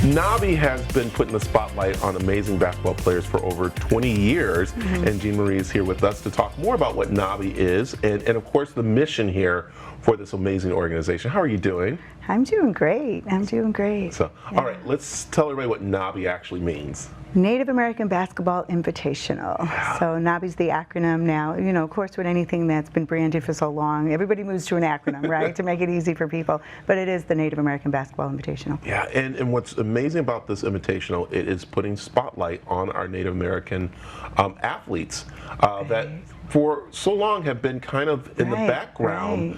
NABI has been putting the spotlight on amazing basketball players for over 20 years, and Jean Marie is here with us to talk more about what NABI is and of course the mission here for this amazing organization. How are you doing? I'm doing great. I'm doing great. So, all right, let's tell everybody what NABI actually means. Native American Basketball Invitational. So NABI's the acronym now. You know, of course, with anything that's been branded for so long, everybody moves to an acronym, right, to make it easy for people. But it is the Native American Basketball Invitational. Yeah, and what's amazing about this Invitational, it is putting spotlight on our Native American athletes that for so long have been kind of in the background,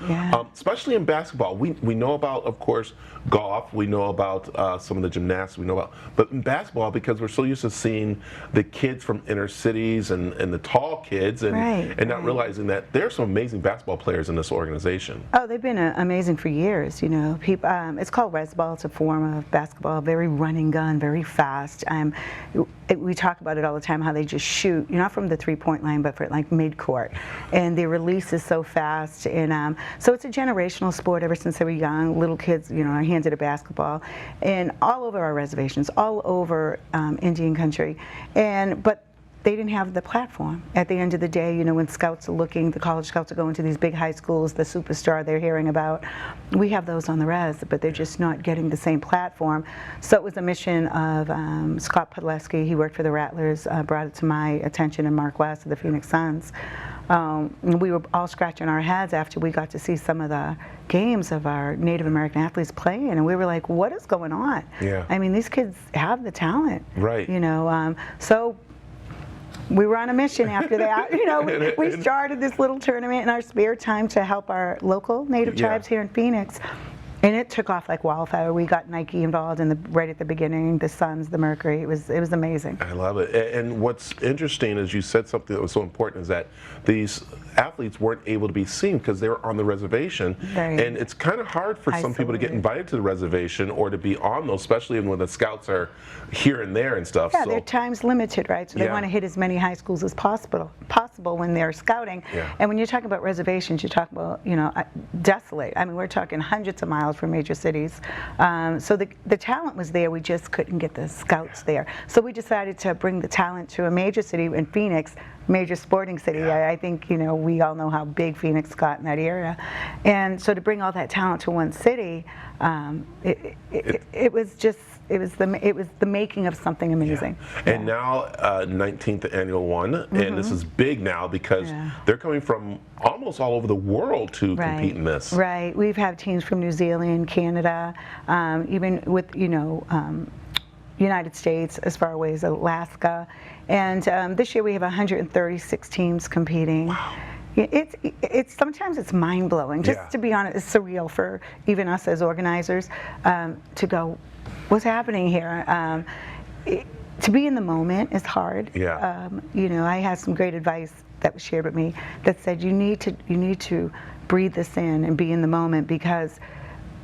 especially in basketball. We know about, of course, golf, we know about some of the gymnastics, we know about, but in basketball, because we're so used to seeing the kids from inner cities and the tall kids and not realizing that there's some amazing basketball players in this organization. Oh, they've been amazing for years, you know. People, it's called Resball. It's a form of basketball, very running gun, very fast. We talk about it all the time, how they just shoot, not from the three-point line, but for like mid-court. And their release is so fast. And so it's a generational sport ever since they were young. Little kids, you know, are handed a basketball. And all over our reservations, all over Indian country. But they didn't have the platform. At the end of the day, you know, when scouts are looking, the college scouts are going to these big high schools, the superstar they're hearing about, we have those on the res, but they're just not getting the same platform. So it was a mission of Scott Podleski. He worked for the Rattlers, brought it to my attention, and Mark West of the Phoenix Suns. And we were all scratching our heads after we got to see some of the games of our Native American athletes playing, and we were like, what is going on? Yeah. I mean, these kids have the talent. Right. You know, so we were on a mission after that. You know, we started this little tournament in our spare time to help our local Native tribes here in Phoenix. And it took off like wildfire. We got Nike involved right at the beginning, the Suns, the Mercury. It was amazing. I love it. And what's interesting is you said something that was so important, is that these athletes weren't able to be seen because they were on the reservation. And it's kind of hard for some people to get invited to the reservation or to be on those, especially when the scouts are here and there and stuff. Yeah, their time's limited, right? So they want to hit as many high schools as possible when they're scouting. And when you're talking about reservations, you talk about, you know, desolate. I mean, we're talking hundreds of miles from major cities. So the talent was there, we just couldn't get the scouts there. So we decided to bring the talent to a major city in Phoenix, major sporting city. I think, you know, we all know how big Phoenix got in that area. And so to bring all that talent to one city, it was the making of something amazing. And now 19th annual one, and this is big now because they're coming from almost all over the world to compete in this. Right. We've had teams from New Zealand, Canada, even with, you know, United States, as far away as Alaska. And this year we have 136 teams competing. Wow. It's sometimes it's mind-blowing. Just to be honest, it's surreal for even us as organizers to go, what's happening here? To be in the moment is hard. You know, I had some great advice that was shared with me that said you need to breathe this in and be in the moment, because,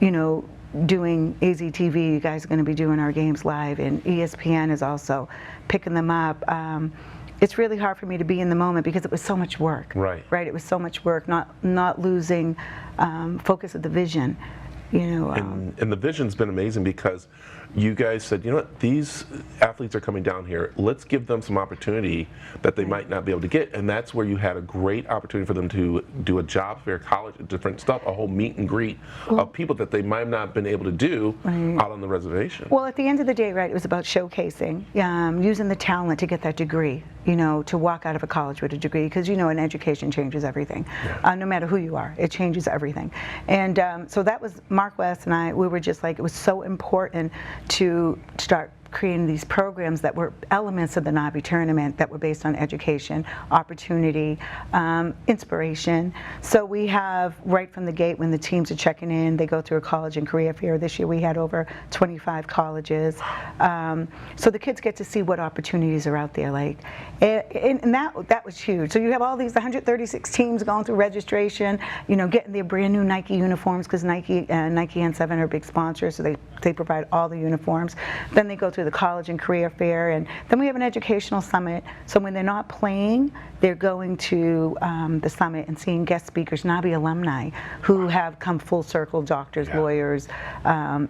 you know, doing AZTV, you guys are going to be doing our games live, and ESPN is also picking them up. It's really hard for me to be in the moment because it was so much work. Right. It was so much work, not losing focus of the vision. You know, and the vision's been amazing because you guys said, you know what, these athletes are coming down here, let's give them some opportunity that they might not be able to get, and that's where you had a great opportunity for them to do a job fair, college, different stuff, a whole meet and greet of people that they might not have been able to do out on the reservation. Well, at the end of the day, it was about showcasing, using the talent to get that degree, you know, to walk out of a college with a degree, because, you know, an education changes everything. No matter who you are, it changes everything. And so that was Mark West and I, we were just like, it was so important to start creating these programs that were elements of the NABI tournament that were based on education, opportunity, inspiration. So we have, right from the gate when the teams are checking in, they go through a college and career fair. This year we had over 25 colleges. So the kids get to see what opportunities are out there, like, and that was huge. So you have all these 136 teams going through registration, you know, getting their brand new Nike uniforms, because Nike and 7 are big sponsors, so they provide all the uniforms. Then they go through through the college and career fair, and then we have an educational summit. So when they're not playing, they're going to the summit and seeing guest speakers, NABI alumni, who have come full circle, doctors, lawyers.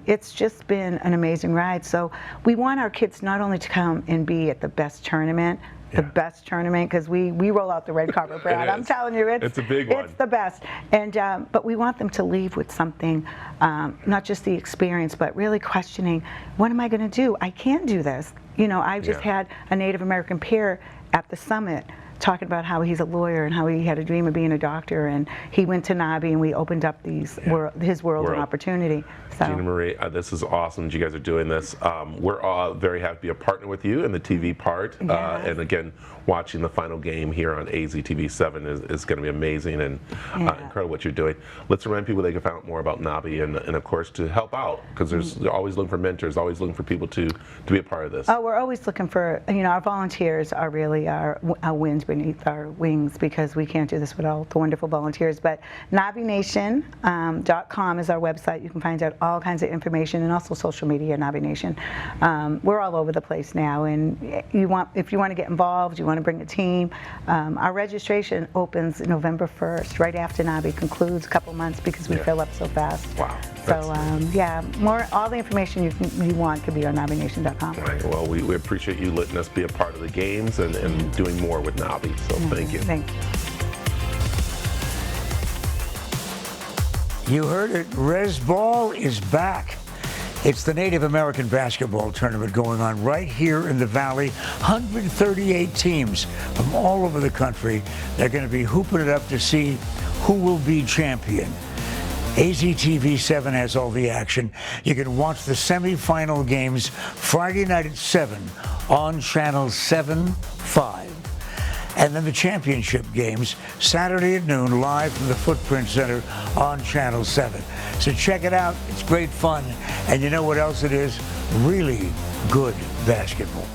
It's just been an amazing ride. So we want our kids not only to come and be at the best tournament, because we roll out the red carpet, Brad. I'm telling you, it's a big one. It's the best. And but we want them to leave with something, not just the experience, but really questioning, what am I going to do? I can't do this. You know, I've just had a Native American pair at the summit talking about how he's a lawyer and how he had a dream of being a doctor, and he went to NABI and we opened up his world and opportunity. So. Gina Marie, this is awesome that you guys are doing this. We're all very happy to be a partner with you in the TV part. And again, watching the final game here on AZTV7 is going to be amazing and incredible what you're doing. Let's remind people they can find out more about NABI and of course to help out, because they're always looking for mentors, always looking for people to be a part of this. Oh, we're always looking for, you know, our volunteers are really our wind beneath our wings, because we can't do this without the wonderful volunteers. But NABINation.com is our website. You can find out all kinds of information, and also social media, NABI Nation. We're all over the place now, and if you want to get involved, you want to bring a team, our registration opens November 1st, right after NABI concludes, a couple months, because we fill up so fast. Wow. So all the information you want could be on NABINation.com. Right. Well, we appreciate you letting us be a part of the games and doing more with NABI. So thank you. Thank you. You heard it, Resball is back. It's the Native American basketball tournament going on right here in the Valley. 138 teams from all over the country. They're going to be hooping it up to see who will be champion. AZTV7 has all the action. You can watch the semifinal games Friday night at 7 on channel 7-5. And then the championship games Saturday at noon live from the Footprint Center on channel 7. So check it out. It's great fun. And you know what else it is? Really good basketball.